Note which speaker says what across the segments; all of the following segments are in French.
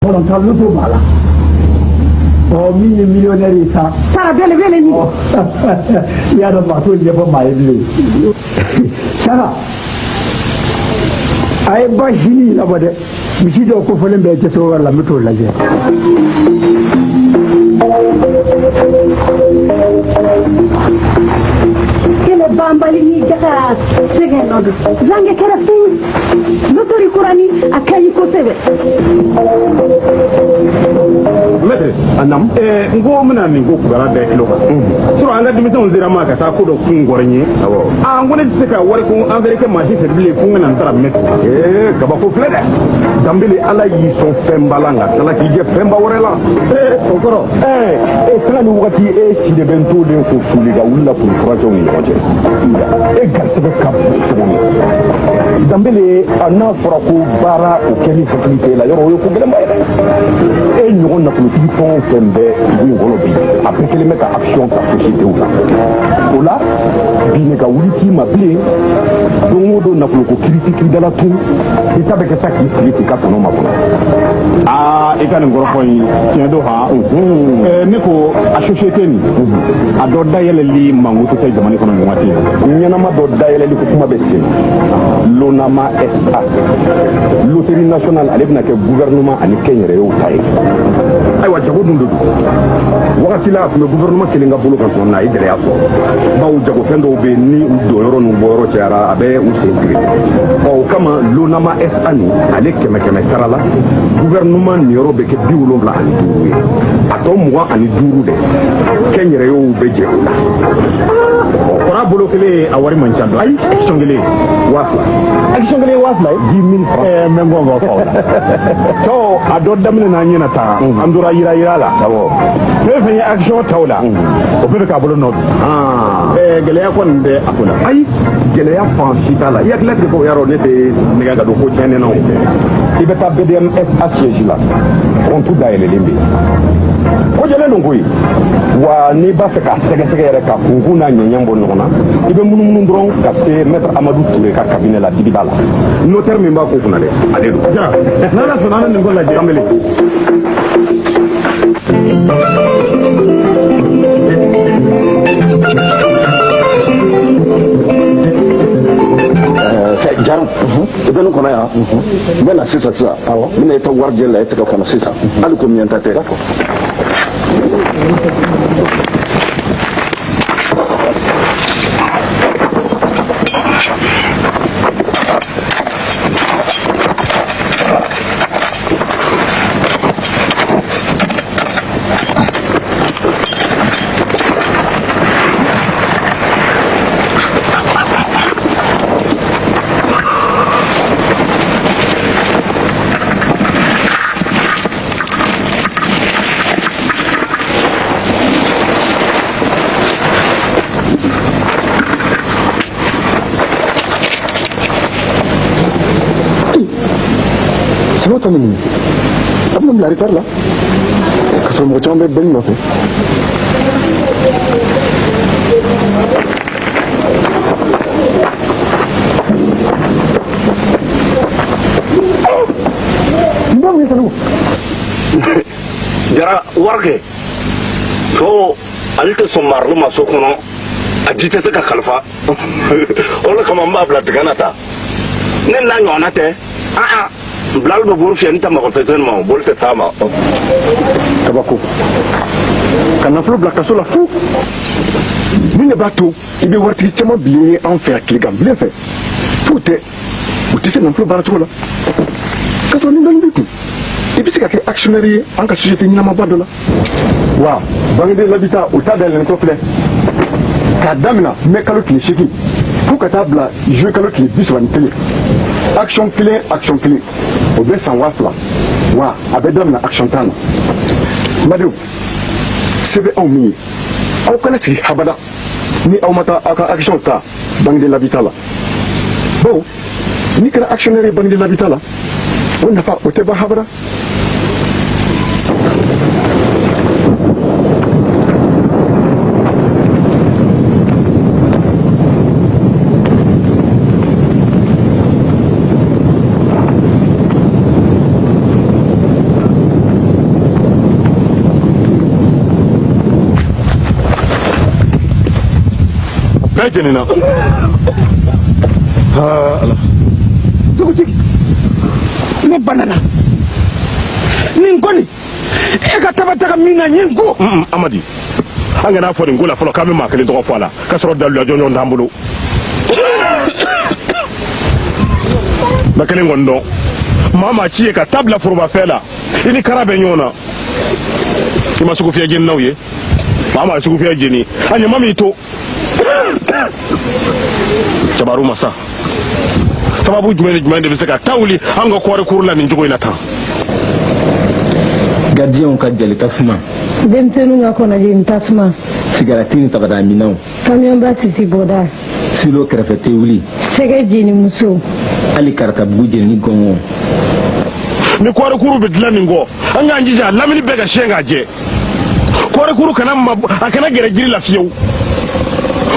Speaker 1: volontaire l'auto bala. Oh, millionnaire ça.
Speaker 2: Ça belle belle ni.
Speaker 1: Il y a de partout il y a pas mal de. Ça va. Ay ba jini la bode. Misi do ko folen be te so wala muto la je.
Speaker 2: Kele bambali ni jaka sege nodu. Zange kera fin. Notori kurani akayi ko sebe.
Speaker 3: Mete anam ngo mena min go kubara be kilo ba sura anga dimi ton zira ma ka ta ko do kun gornye a ngone tsika wari ko amerika ma shi sebile kun nan tara met gaba ko flede dambele ala yi son fembalanga tala ki je femba warela okoro sala ni wakati si de bento de ko fuli ga wulla ko frajo ni waje garse be kap dambele ana fora ko bara o kemi fakulite la yoro ko gele mai ñogon na politique fon fembe wi ngolo bi après que les mettre action ta société ou là bine ka wuliti ma blé dongo na ko critique dala tout et ça avec ça qui se ka tono ma bona ah e kan ngoro foy tien do ha ne ko a société ni a do dayele li manguto tay jamani kono mo wati ñana ma do dayele li ko kuma besse l'onama SA loterie nationale alebna ke gouvernement ani kenyere yo tay aywa jago dun do wakati la ko gouvernement kelinga bolo kan so na idere aso bawo jago fendo be ni do yoro no boro tiara abe u sensiri o kama l'onama SA ni ale keme sarala gouvernement ni yoro be ke biwlo la ani duru atom wa ani duru de kenyere yo be je kora bolo kele awari manchando ay songele wasla 10,000 francs mengo ngo ko to ado damne na nyina ta andura yira la dawo fe ya action tawla o be ka bolo no gele ya kon de akula ay gele ya fanci tala ya klek ko yaro ne de nega ga do ko chene no ibeta BDMS asiège la on tout daele limbi ko jele no ngoy wa ni ba fe ka sege yere ka kunguna nyanyambo no na ibe munum ndron ka se maître Amadou Touré ka cabinet la dibala notaire mi ba ko kuna de ade do ja na la sonana ni ngola je amele
Speaker 4: jaru ibenu kono ya mena sisa mina ita warje la ita kono sisa ali ko mi entate
Speaker 5: Tamini abna mlari tarla kaso mo chombe ben no fe ndam ni tanu
Speaker 4: jara warge to alite somarlo maso kono ajite ta kalfa wala kama mbabla tiganata nen na nyona te blal ba buru fiani ta ma fesen ma bolte tama
Speaker 5: tabako kana flo blaka so la fu mine bato ibe warti chama blie en faire kligam bien fait tout est uti se non flo barato la kaso ni ndon bitu ibi sika ke actionnaire en ka société ni na ma badola
Speaker 3: wa bangi de l'habitat au tas d'elle ko fle ka damina me kalo ki shiki ku ka tabla je kalo ki biswan tele action clé au be san wafla wa abedam na action tano madu sebe on mi au kanati habada ni au mata aka action ta bangi de l'habitat la bon ni kana actionnaire bangi de l'habitat la on n'a pas au teba habada
Speaker 5: bɛɛ jenina ala
Speaker 1: dugutigi ne banana nin kɔni e ka tabataga min na ɲe ko
Speaker 5: amadi an kana fɔ nin ko la fɔlɔ k'an bɛ maa kelen tɔgɔ fɔ a la ka sɔrɔ daluya jɔnjɔn t'an bolo bɛɛ kelen kɔni dɔn maa maa ci ye ka taa bila forobafɛn la i ni kara bɛ ɲɔgɔn na i ma sugufiyɛ jeninaw ye maa maa ye sugufiyɛ jeni a ɲama m'i to jabaru masa sababu jumɛn ni jumɛn de bɛ se ka taa wuli an ka kɔɔri kuru la nin cogo in na tan
Speaker 6: gardien ka jali tasuma
Speaker 2: denmisɛnninw ka kɔnɔjeni tasuma
Speaker 6: sigarati ni tabada minɛnw
Speaker 2: kamiyon ba sisi bɔda
Speaker 6: silo kɛrɛfɛ tɛ wuli
Speaker 2: sɛgɛ jeni muso
Speaker 6: hali karatabugu jeni ni gɔngɔn
Speaker 5: ni kɔɔri kuru bɛ dilan nin kɔ an k'an jija lamini bɛɛ ka siyɛn k'a jɛ kɔɔri kuru a kana gɛrɛ jiri la fiyewu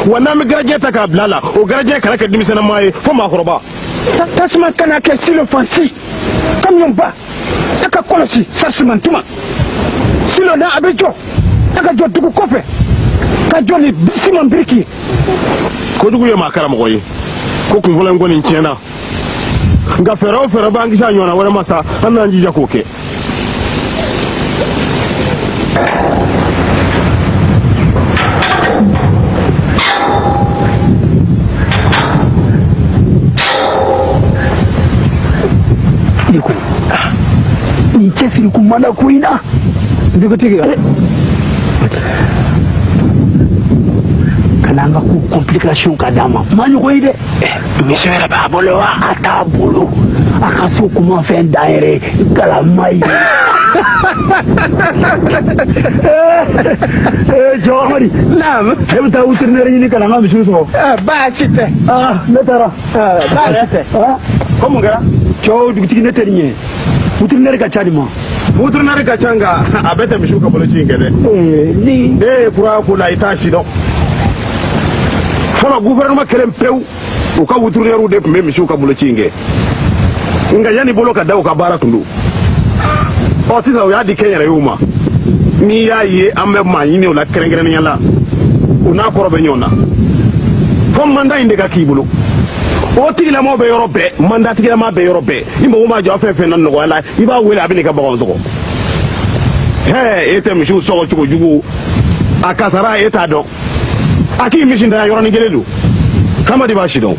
Speaker 5: wa n'an bɛ garajɛ ta k'a bila a la o garajɛ kana kɛ denmisɛnninma ye fo maakɔrɔba
Speaker 1: tasuma kana kɛ silo fansi kamiyon ba e ka kɔlɔsi sa simantuma silo na a bɛ jɔ e ka jɔ dugu kɔfɛ ka jɔ ni siman biriki ye
Speaker 5: kojugu ye maa karamɔgɔ ye ko kunfɔlɔ in kɔni tiɲɛna nka fɛɛrɛ o fɛɛrɛ b'an kisi a ɲɔgɔnna wɛrɛ ma sa an n'an jija k'o kɛ
Speaker 1: ni cɛsiri kumana ko in na dugutigi kana an ka ko complication ka d'a ma ma ɲɔgɔn ye dɛ misi wɛrɛ b'a bolo wa a t'a bolo a ka so kuma fɛn dan yɛrɛ galama ye jɔn amadi naam e bɛ taa vétérinaire ɲini ka na an ka misiw sɔrɔ baasi tɛ ne taara baasi tɛ ko mun kɛra cɛw dugutigi ne tɛ nin ye vétérinaire ka ca nin ma
Speaker 5: vétérinaire ka ca nka a bɛɛ tɛ misiw ka boloci in kɛ dɛ
Speaker 1: ni
Speaker 5: ne ye fura ko la i t'a si dɔn fɔlɔ gouvernement kelen pewu u ka vétérinaire de tun bɛ misiw ka boloci in kɛ nka yanni bolo ka da u ka baara tun don ɔ sisan u y'a di kɛnyɛrɛyew ma n'i y'a ye an bɛ maa ɲini o la kɛrɛnkɛrɛnnenya la u n'a kɔrɔ bɛ ɲɔgɔn na fɔ mandat in de ka k'i bolo o tigilama bɛ yɔrɔ bɛɛ mandat tigilama bɛ yɔrɔ bɛɛ i mago ma jɔ fɛn fɛn na nɔgɔya la i b'a wele a bɛ n'i ka baganw sɔgɔ e tɛ misiw sɔgɔ cogo jugu a kasara e t'a dɔn a k'i misi ntanya yɔrɔnin kelen don kamadi b'a si dɔn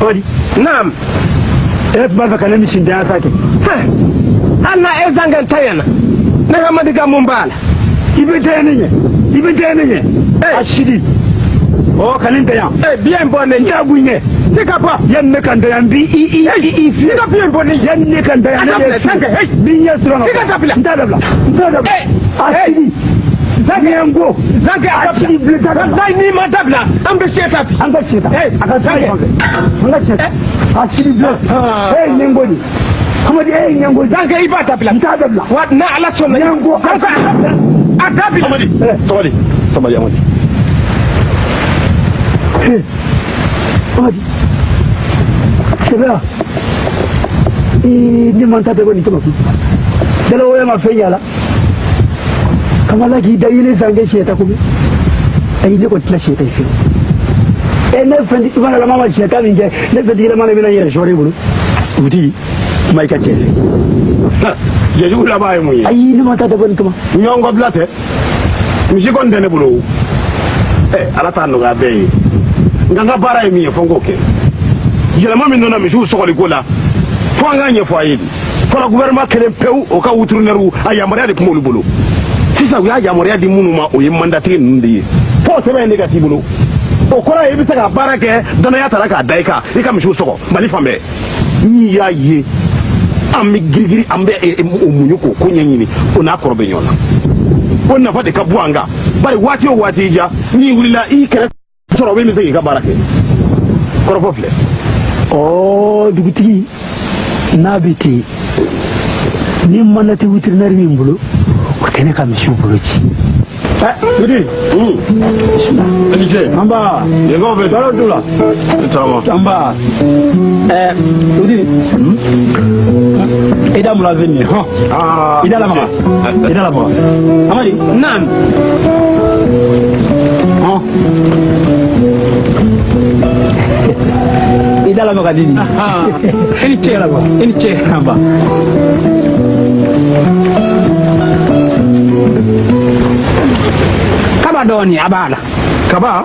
Speaker 1: odi naam e b'a fɛ ka ne misi ntanya ta kɛ hali na e zangɛn ta yan na ne hamadi ka mun b'a la i bɛ ntanya ne ɲɛ i bɛ ntanya ne ɲɛ a sidi ɔ ka ne ntanya biɲɛ bɔ ne ɲɛ jago ɲɛ ne ka bɔ yanni ne ka ntanya n bi i fiyɛ ne ka biɲɛ bɔ ne yanni ne ka ntanya ne ye fiyɛ bi ɲɛ sɔrɔ na i ka dabila n t'a dabila n t'a dabila a sidi zange n ko zange a sidi bilen t'a dabila zange n'i ma dabila an bɛ sɛ ta bi an ka sɛ ta a ka zange an ka sɛ ta a sidi bilen e ye ɲɛngo de Hamadi e ye ɲɛngo zange i b'a dabila n t'a dabila wa n'a ala sɔnna ɲɛngo zange a dabila
Speaker 5: Amadi sabali Amadi
Speaker 1: Amadi Sɛbɛya ni man ta tɛ ko nin tɛmɛ kun dalawoya ma fɛn yala kamala k'i da i ne zange siyɛta ko ayi ne kɔni tɛna siyɛta i fiyewu ne fɛn imanalama ma siyɛta min kɛ ne fɛntigilama ne bɛna n yɛrɛ sɔrɔ i bolo dugutigi kuma i ka cɛ
Speaker 5: jɛjugu laban ye mun ye
Speaker 1: ayi ne man ta tɛ ko nin kama
Speaker 5: ɲɔgɔn kɔbila tɛ misi kɔni tɛ ne bolo ala t'a nɔgɔya bɛɛ ye nka n ka baara ye min ye fo n k'o kɛ yɛlɛma min donna misiw sɔgɔliko la fo an k'a ɲɛfɔ a ye fɔlɔ gouvernement kelen pewu o ka vétérinaire a yamaruya de tun b'olu bolo sisan u y'a yamaruya di minnu ma o ye mandatigi ninnu de ye fo o sɛbɛn de ka k'i bolo o kɔrɔ ye i bɛ se ka baara kɛ danaya tara k'a da i kan i ka misiw sɔgɔ mali fan bɛɛ n'i y'a ye an bɛ girigiri an bɛ o muɲu k'o ko ɲɛɲini o n'a kɔrɔ bɛ ɲɔgɔn na o nafa de ka bon an kan bari waati o waati i ja n'i wulila i kɛrɛ sɔrɔ o bɛ se k'i ka baara kɛ kɔrɔfɔ filɛ
Speaker 1: dugutigi n'a bɛ ten ni mana tɛ vétérinaire min bolo o tɛ ne ka misiw bolo ci dugutigi
Speaker 5: i ni ce
Speaker 1: anba
Speaker 5: yenkaw bɛ
Speaker 1: baaraw t'u la
Speaker 5: caman
Speaker 1: anba dugutigi ida mulazini ida la maga ida la maga amadi
Speaker 7: naam
Speaker 1: ida la maga dini
Speaker 7: ini cera ba kaba doni abala
Speaker 5: kaba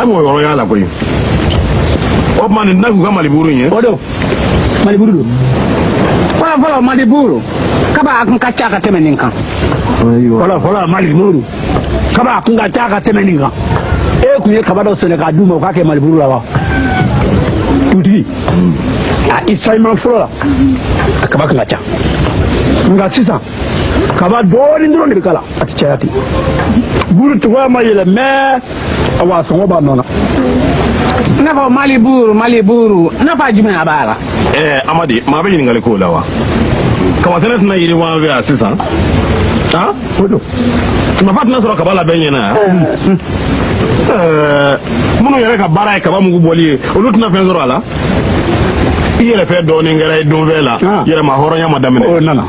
Speaker 5: amo yoro ya la koyi o man na ku ga maliburu yen
Speaker 1: odo maliburu
Speaker 7: fala maliburu kaba akun ka chaka temenin kan
Speaker 1: fala maliburu kaba akun ka chaka temenin kan e ku ye kaba do sene ka duma ka ke maliburu la ba tudi a isaiman fura kaba kan cha nga sisa kaba doni ndoro ni kala ati chayati buru tuwa mayele me awa songo ba nona
Speaker 7: nafa maliburu nafa jume abala
Speaker 5: amadi ma be ngale ko lawa kama sanet na yiri wa be asisa ha odo ma fat na soro kabala be nyena munu yere ka bara ka ba mu boli olut na fe zoro ala yere fe do ni ngare do vela yere ma horo nya madamene
Speaker 1: o nana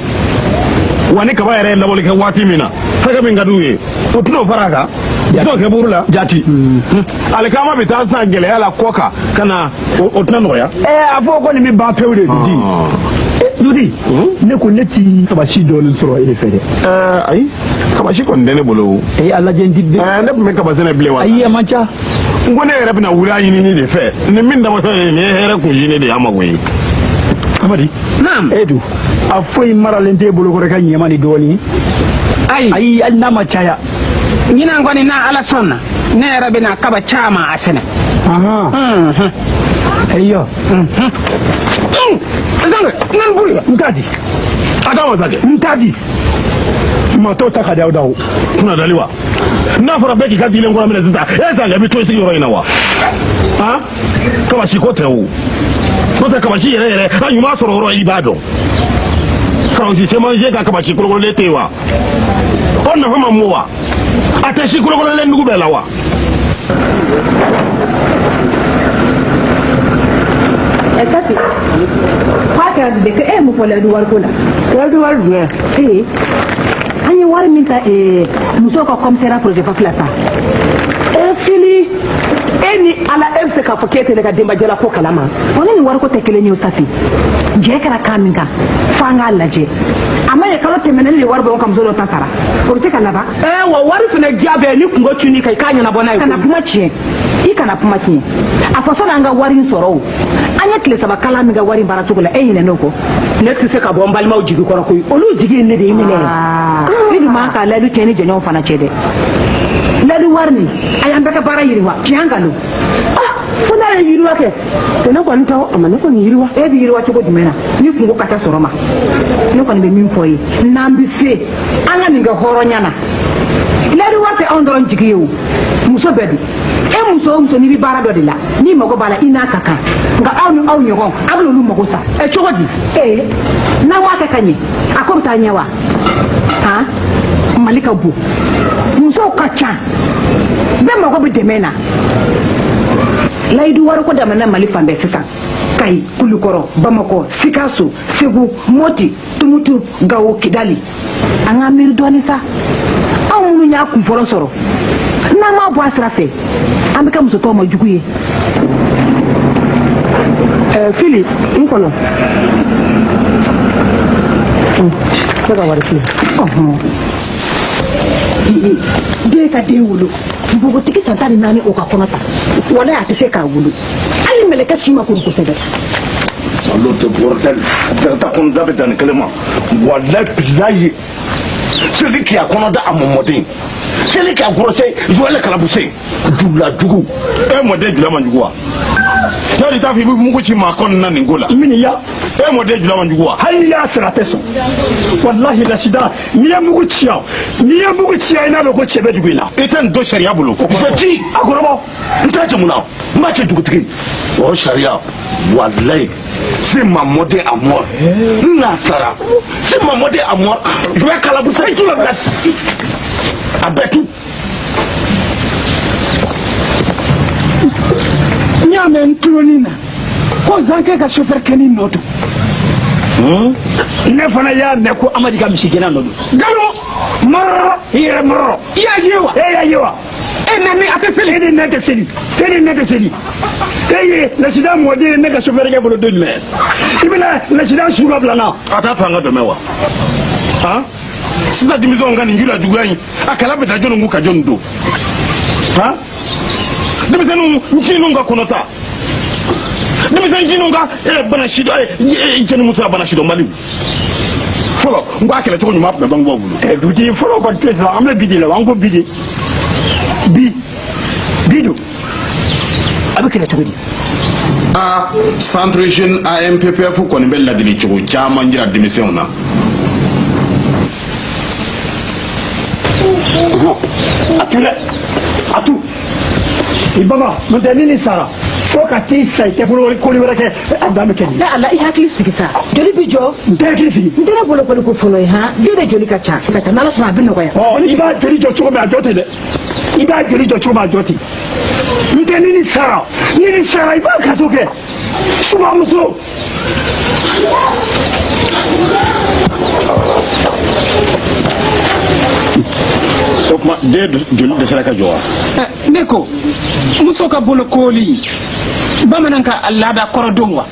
Speaker 5: wani ka ba yere laboli ka wati mina faga min gaduye utno faraka do ke burula
Speaker 1: jati
Speaker 5: alikama bita san gele ala koka kana otna noya
Speaker 1: afo ko ni mi ba pewre di dudi ne ko neti kabashi dolin soro ile fede
Speaker 5: ai kabashi kon dene bolo
Speaker 1: alla jendi de
Speaker 5: ne me kabasene ble wa
Speaker 1: ayi mancha
Speaker 5: ngone rebe na wura yini ni de fe ne min da wata ne here ku jini de amagoyi
Speaker 1: amadi
Speaker 7: naam
Speaker 1: edu afoi maralente bolo ko reka nyema ni doli ai anna machaya
Speaker 7: nyina ngoni na ala sonna ne rabe na kaba chama asene
Speaker 1: eyo
Speaker 7: zanga nan buri
Speaker 1: mtadi
Speaker 5: adawa zage
Speaker 1: mtadi mato taka dawo
Speaker 5: kuna daliwa na fara beki kazi ile ngona mele zita zanga bito sigi roina wa kama shikotewu sote kama shi yere anyuma sororo ibado sawo si sema je ka kama shikolo letewa onna fama muwa ate shikolo le ndugu bela wa
Speaker 2: Tati, kwaka de ke mu fola du war kula.
Speaker 1: du war je
Speaker 2: Ani war minta muso ko komisera projet fa flasa.
Speaker 1: fili eni ala efse ka fakete le ka dimba jala ko kalama
Speaker 2: Wani ni war ko tekele ni ustafi. Je kara kaminka fanga laje. Amma ya kala temene le war bo kam zolo tasara. Ko se kala ba?
Speaker 1: wa wari fene jabe ni kungo tuni kai kanya na bona
Speaker 2: Kana kuma ce. Kana kuma ki. A fasala nga warin soro. Anya kile saba kala mi ga warin bara tukula ne noko.
Speaker 1: ne ti se ka bo mbali ma jigi koro ko olu jigi ne de imine
Speaker 2: Ni ma ka la du teni jonyo fana cede. La du warni ayambe ka bara yiriwa. Ciangalo.
Speaker 1: funa yiriwa ke tene ko nta amane ko yiriwa
Speaker 2: Bi yiriwa to ko jumena. Ni kungo kata soroma. Ni ko be min foyi. Nambise anga ni ga horonya na. La du wate ondoron jigiyo. Muso bedu. Muso ni bi bara do de la. Ni mako bala ina kaka. Nga aw nyogon abulu lu mako sa.
Speaker 1: chogodi
Speaker 2: Na wate kanye. Akomta nyawa. Malika bu. Muso kacha. Be mako be demena. Laidu war ko da mana malifa be sita. Kai kulukoro Bamako Sikaso Segu Moti Tumutu Gawo Kidali. Anga mir doni sa. Awu nya ku foro soro. Na ma bo asrafe. Ambika muso to ma juguye.
Speaker 1: fili nkono daga wari fili
Speaker 2: De ka de wulu. Bugo tiki santani nani o ka konata. Wala ya tese ka wulu. Ali meleka shima ko ko sebe.
Speaker 4: Sallo te bordel. Ta kon zabe dan kelema. Wallahi billahi. Celui qui a connu à mon modin. Celui qui a grossé, Joël Kalaboussé. Dula Djougou.
Speaker 5: modèle de la manjugwa tari ta fi mu ci ma kon nan ngola
Speaker 1: mini ya
Speaker 5: modèle de la manjugwa
Speaker 1: hali ya sirateso wallahi la sida ni ya mugu ciya ina lo ko cebe dugila
Speaker 5: eten do sharia bulu
Speaker 4: Je dis,
Speaker 1: agorobo
Speaker 4: ntaje muna, mache dugutigi. Oh sharia, wallahi, c'est ma modèle à moi. Nasara, c'est ma modèle à moi. Je vais calabousser tout le reste. Abetou.
Speaker 1: nyame ntulonina ko zanke ka chauffeur keni noto ne fana y'a mɛn ko Amadi ka misi gɛnna dɔ don.
Speaker 7: Galo.
Speaker 1: Mɔrɔ i yɛrɛ mɔrɔ.
Speaker 7: I y'a ye wa?
Speaker 1: E y'a ye wa?
Speaker 7: E nani a tɛ seli.
Speaker 1: E ni ne tɛ seli. E ni ne tɛ seli. E ye lasida mɔden ye ne ka chauffeur kɛ bolo don jumɛn? I bɛna lasida su ka bila n na.
Speaker 4: A t'a to an ka dɛmɛ wa? Han? Sisan denmisɛnw ka nin ju la juguya in a kala bɛ taa jɔnni kun ka jɔnni don? Han? Denmisɛnninw ncininw ka kɔnɔ ta. Denmisɛn ncininw ka bana sidɔn jɛnimuso ka bana sidɔn Mali. Fɔlɔ n k'a kɛlɛ cogo ɲuman tun bɛ bangebaaw bolo.
Speaker 1: Dugutigi fɔlɔ kɔni tɛ sɔrɔ an bɛ bi de la an ko bi de. Bi don a bɛ kɛlɛ cogo di?
Speaker 4: Centre jeune AMPPF kɔni bɛ ladili cogo caman jira denmisɛnw na.
Speaker 1: A tu dɛ a tu i baba n'o tɛ ni nin sara fo ka t'i sa i tɛ bolokoli wɛrɛ kɛ a dan bɛ kɛ nin.
Speaker 2: Ala i hakili sigi sa joli bi jɔ.
Speaker 1: N tɛ hakili sigi.
Speaker 2: N tɛ ne bolokoli ko fɔlɔ ye han den de joli ka ca n'Ala sɔnna a bɛ nɔgɔya.
Speaker 1: I b'a joli jɔ cogo min a jɔ ten dɛ i b'a joli jɔ cogo min a jɔ ten n tɛ ni nin sara i b'a kaso kɛ subamuso.
Speaker 4: O tuma den joli dɛsɛra ka jɔ wa?
Speaker 7: Ne ko muso ka bolokoli bamanan ka laada kɔrɔ don wa?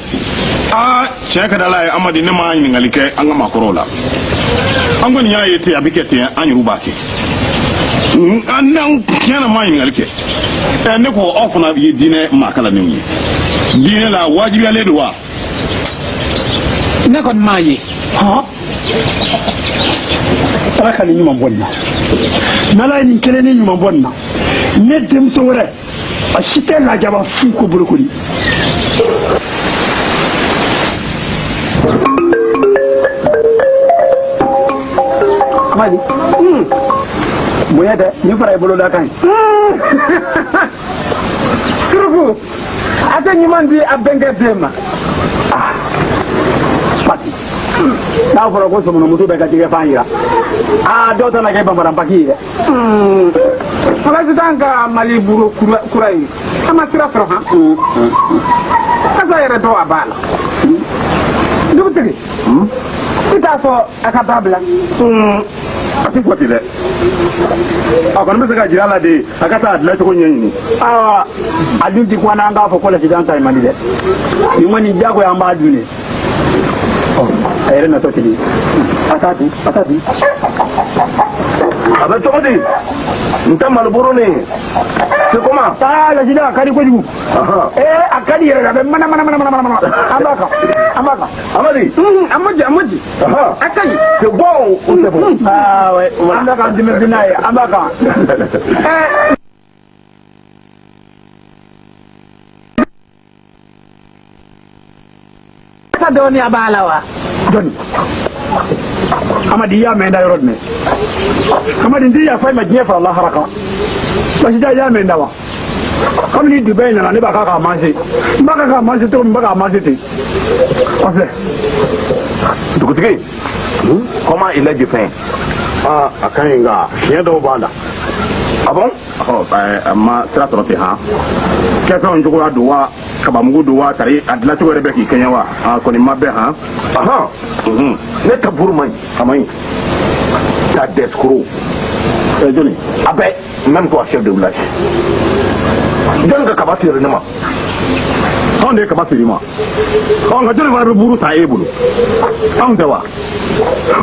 Speaker 4: Tiɲɛ ka di Ala ye Amadi ne ma ɲininkali kɛ an ka maakɔrɔw la. An kɔni y'a ye ten a bɛ kɛ ten an yɛrɛw b'a kɛ. Tiɲɛ na ma ɲininkali kɛ. Ne ko aw fana ye diinɛ maakalannenw ye. Diinɛ la wajibiyalen don wa?
Speaker 7: Ne kɔni m'a ye.
Speaker 1: Ala ka nin ɲuman bɔ nin na n'Ala ye nin kelen ni ɲuman bɔ nin na ne denmuso wɛrɛ a si tɛ lajaba fu ko bolokoli. Amadi bonya dɛ nin fara i bolo da kan ye. Suruku a tɛ ɲuman di a bɛnkɛ den ma. Pati n'a fɔra ko sɔmɔnɔmuso bɛ ka tigɛ fan yira dɔw tɛna kɛ bamaranpaki ye dɛ.
Speaker 7: Président ka Mali bureau kura ye a ma sira sɔrɔ han. Kasa yɛrɛ dɔw a b'a la. Dugutigi i t'a fɔ a ka taa bila.
Speaker 3: A tɛ fɔ ten dɛ a kɔni bɛ se ka jira a la de a ka taa a dilancogo ɲɛɲini.
Speaker 1: A dun ti kuwa n'an k'a fɔ ko lasidan ta ye Mali dɛ nin kɔni diyagoya an b'a dun de. A yɛrɛ natɔ tigi a t'a dun.
Speaker 3: A bɛ cogo di? N tɛ Maliburu ni c'est comment?
Speaker 1: Lasida a ka di kojugu. A ka di yɛrɛ de a bɛ mana. An b'a kan.
Speaker 3: Amadi.
Speaker 7: A ma di. A ka ɲi.
Speaker 3: C'est bon ou c'est bon?
Speaker 1: An b'a kan dɛmɛ n'a ye an b'a kan.
Speaker 2: Dɔɔni a b'a la wa?
Speaker 1: Dɔɔni. Amadi i y'a mɛn da yɔrɔ jumɛn? Amadi n tɛ yafa i ma diɲɛ fara lahara kan. Lasida i y'a mɛn da wa? Kabini Dubaï nana ne b'a k'a k'a manse. N b'a k'a k'a manse cogo min n b'a k'a manse ten. O filɛ.
Speaker 3: Dugutigi, comment il est défunt? A ka ɲi nka fiɲɛ dɔw b'a la. Ah bon? Ma sira sɔrɔ ten han. Kɛfɛnw cogoya don wa? Kabamugu don wa? Tari a dilancogo yɛrɛ bɛ k'i kɛɲɛ wa? Kɔni ma bɛn han. Ne ka buru man ɲi, a man ɲi. Ta d'escroc. Jɔnni? A bɛɛ, même toi chef de village. Jɔnni ka kaba feere ne ma? Anw de ye kaba feere ma. Nka jɔnni fana bɛ buru ta e bolo? Anw tɛ wa?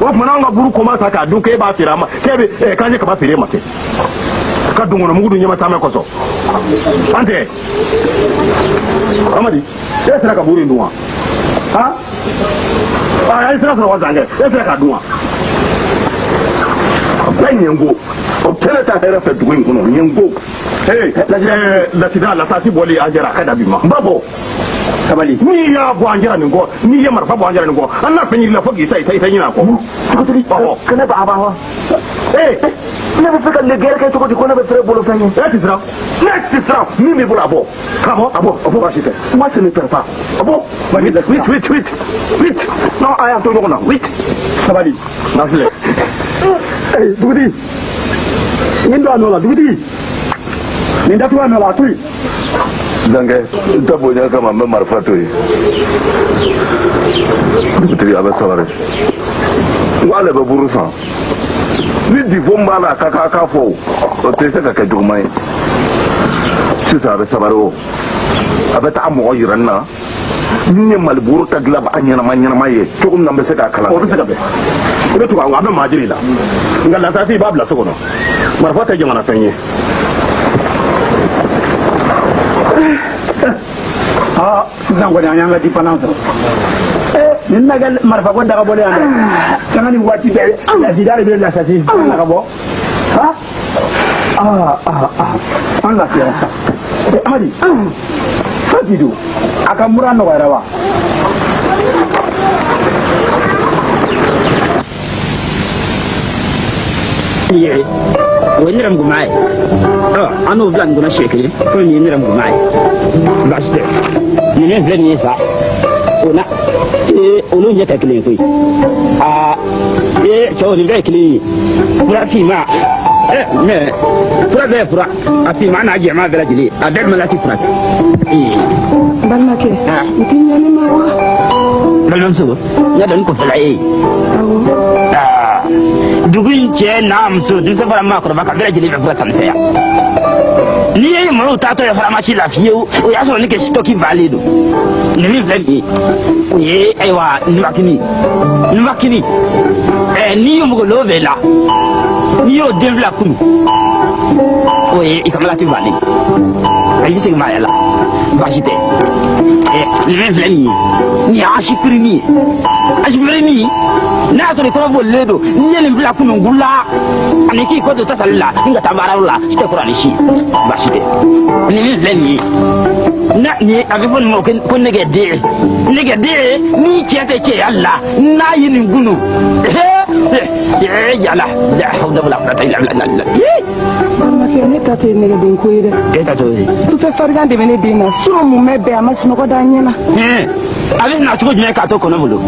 Speaker 3: O tuma anw ka buru commence k'a dun k'e b'a feere a ma k'e bɛ k'an ye kaba feere e ma ten. Ka dungɔnɔmugu dun ɲɛma taamɛ kɔsɔn. An tɛ. Amadi, e sera ka buru in dun wa? E sera sɔrɔ wa Zankɛ? E sera k'a dun wa? Bɛɛ ɲɛngo. O kɛlɛ t'a hɛrɛ fɛ dugu in kɔnɔ ɲɛngo. Lasida lasasi bɔli an jɛra a ka da bi ma. N b'a bɔ. Sabali. N'i y'a bɔ an jɛra nin kɔ n'i ye marifa bɔ an jɛra nin kɔ an n'a fɛn yiri la fo k'i sa i tɛ ɲinɛ a kɔ. Dugutigi kɛnɛ b'a ban wa? Ne bɛ fɛ ka legɛrɛ kɛ cogo di ko ne bɛ fɛrɛ bolo fɛn ye? E tɛ siran. Ne tɛ siran min b'i bolo a bɔ. K'a bɔ a bɔ baasi tɛ. Moi ce ne perds pas. A bɔ. Vite. Non a y'an to ɲɔgɔn na vite. Sabali. Na filɛ. Dugutigi. Nin don a nɔ la dugutigi. Nin datugu a nɔ la a to yen. Zankɛ n tɛ bonya kama n bɛ marifa to yen. dugutigi a bɛ sabari n ko ale bɛ buru san ni difo b'a la k'a fɔ o tɛ se ka kɛ juguman ye sisan a bɛ sabari o a bɛ taa mɔgɔ yira n na min ye maliburu ta dilan a ɲɛnama ye cogo min na n bɛ se k'a kalan.
Speaker 1: o bɛ se ka bɛn i bɛ tugu a bɛ maa jiri la nka lasasi i b'a bila so kɔnɔ marifa tɛ jamana fɛn ye.
Speaker 7: sisan kɔni an y'an ka dipendance sɔrɔ nin na kɛ marifa ko daga bɔlen yan dɛ
Speaker 1: sanga ni waati bɛɛ lasida de bɛ lasasi ka bɔ
Speaker 7: an lafiyara sa
Speaker 1: amadi Fatidu a ka mura nɔgɔyara wa.
Speaker 8: Ye o ye nɛrɛ muguman ye an n'o bila nin kɔnɔ siɲɛ kelen ko nin ye nɛrɛ muguman ye baasi tɛ nin min filɛ nin ye sa o na olu ɲɛ tɛ kelen ye koyi cɛw nin bɛɛ ye kelen ye fura finma mais fura bɛɛ ye fura a finma n'a jɛman bɛɛ lajɛlen a bɛɛ mɛnɛ ti fura kɛ.
Speaker 2: balimakɛ n tɛ ɲani ma wa.
Speaker 8: balimamuso n y'a dɔn n kɔfɛla e ye. dugu in cɛ n'a muso denmisɛn fara maakɔrɔba ka bɛɛ lajɛlen bɛ fura sanni fɛ yan n'i ye mɔgɔw taatɔ ye faramasi la fiyewu o y'a sɔrɔ ne kɛ sitɔki baalen don nin min filɛ nin ye o ye ayiwa nubakini n'i y'o mɔgɔ bɛ la n'i y'o den fila kunu o ye i ka malati baalen a y'i segin maa yɛrɛ la baasi tɛ nin min filɛ nin ye nin ye asipirini ye asipirini n'a y'a sɔrɔ i kɔnɔ bolilen don n'i ye nin bila kunungu la ani k'i kɔ don tasali la ni ka taa baaraw la si tɛ kɔrɔ ni si baasi tɛ nin min filɛ nin ye nin a bɛ fɔ nin ma ko nɛgɛden n'i cɛ tɛ cɛya la n'a ye nin kunu yala
Speaker 2: balimakɛ ne ta tɛ nɛgɛden ko ye dɛ.
Speaker 8: e ta t'o ye.
Speaker 2: tufɛ farigan de bɛ ne den na sinɔn mun bɛ bɛn a ma sunɔgɔ da ɲɛ na.
Speaker 8: a bɛ na cogo jumɛn k'a to kɔnɔ bolo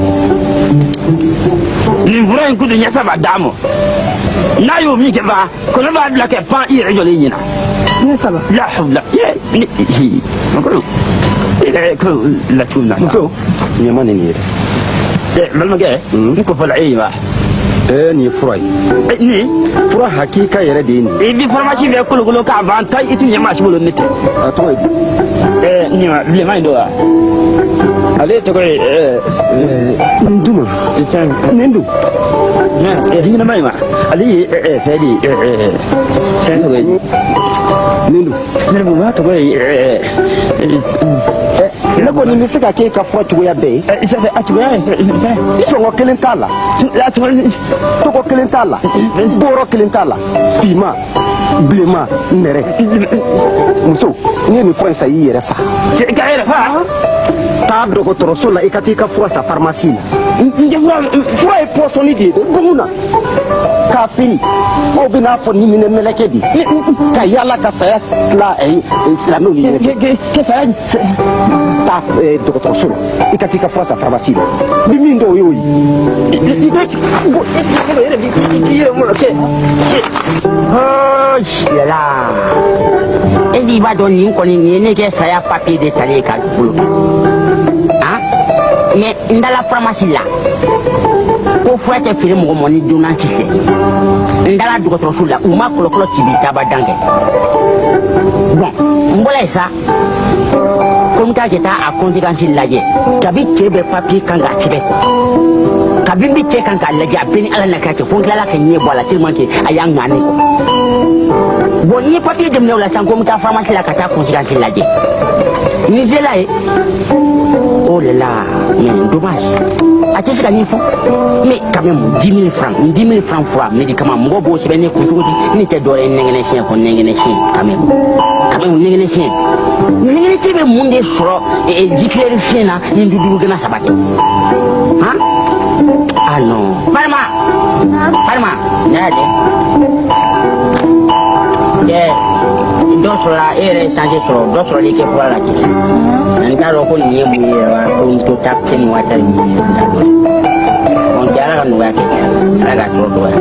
Speaker 8: nin fura in kudu ɲɛ saba d'a ma n'a y'o min kɛ fa kɔnɔ b'a bila kɛ pan i yɛrɛ jɔlen ɲɛna.
Speaker 2: ɲɛ saba.
Speaker 8: la hawla ko lacogo na.
Speaker 1: muso ɲɛma nin ye dɛ.
Speaker 8: balimakɛ n ko fɔla e ye wa.
Speaker 1: nin ye fura ye.
Speaker 8: nin
Speaker 1: fura hakika yɛrɛ de ye nin.
Speaker 8: i bi farmasi bɛɛ kolokolo k'a ban ta i tɛ ɲɛ maa si bolo ne tɛ.
Speaker 1: a tɔgɔ ye di.
Speaker 8: nin ma bilenman in don wa. ale tɔgɔ ye
Speaker 1: Nduma. nin don.
Speaker 8: ɲɛnama in ma ale ye fɛn de ye fɛn tɔgɔ ye.
Speaker 1: nin don.
Speaker 8: ne ko maa tɔgɔ ye
Speaker 1: ne kɔni bɛ se ka kɛ ka fura cogoya bɛɛ ye.
Speaker 8: a cogoya ye
Speaker 1: sɔngɔ kelen t'a la. tɔgɔ kelen t'a la. bɔrɔ kelen t'a la. finman bilenman nɛrɛ. muso n'i ye nin fura in san i yɛrɛ fa.
Speaker 8: k'a yɛrɛ fa.
Speaker 1: taa dɔgɔtɔrɔso la i ka taa i ka fura san farimasi la. fura ye pɔsɔni de ye gumu na. k'a feere aw bɛ n'a fɔ ni minɛ mɛlɛkɛ de ye ka yala ka saya tila silamɛw ni ɲɔgɔn cɛ. taa dɔgɔtɔrɔso la i ka taa i ka fura san farimasi la ni min dɔw y'o ye.
Speaker 9: yala i b'a dɔn nin kɔni nin ye ne kɛ saya papiye de talen ka bolo mais n dala faramasi la ko fura tɛ feere mɔgɔ ma ni donanci tɛ n dala dɔgɔtɔrɔso la u ma kɔlɔkɔlɔ ci bi taba dan kɛ bon n bɔra yen sa ko n ka kɛ taa a conséquence lajɛ kabi cɛ bɛ papiye kan k'a sɛbɛn kabi n bɛ cɛ kan k'a lajɛ a bɛɛ ni ala na kɛ fo n tilala ka ɲɛ bɔ a la tellement que a y'a ŋani bon n ye papiye daminɛ o la sisan ko n bɛ taa faramasi la ka taa conséquence lajɛ ni sela ye oh là là mais dommage a tɛ se ka nin fɔ mais quand même 10 000 francs fura médicament mɔgɔ b'o sɛbɛn ne kun cogo di ne tɛ dɔwɛrɛ ye nɛgɛnɛ siɲɛ kɔ nɛgɛnɛ siɲɛ quand même nɛgɛnɛ siɲɛ bɛ mun de sɔrɔ jikilɛri fiɲɛ na ni duuru gana saba tɛ ah non Palma ne y'a lajɛ dɔ sɔrɔla e yɛrɛ ye santé sɔrɔ dɔ sɔrɔli kɛ fura la cɛ nka n t'a dɔn ko nin ye mun ye wa ko n to ta kɛ nin waati min ye n t'a dɔn bon cɛ ala ka nɔgɔya kɛ ala ka tɔɔrɔ dɔgɔya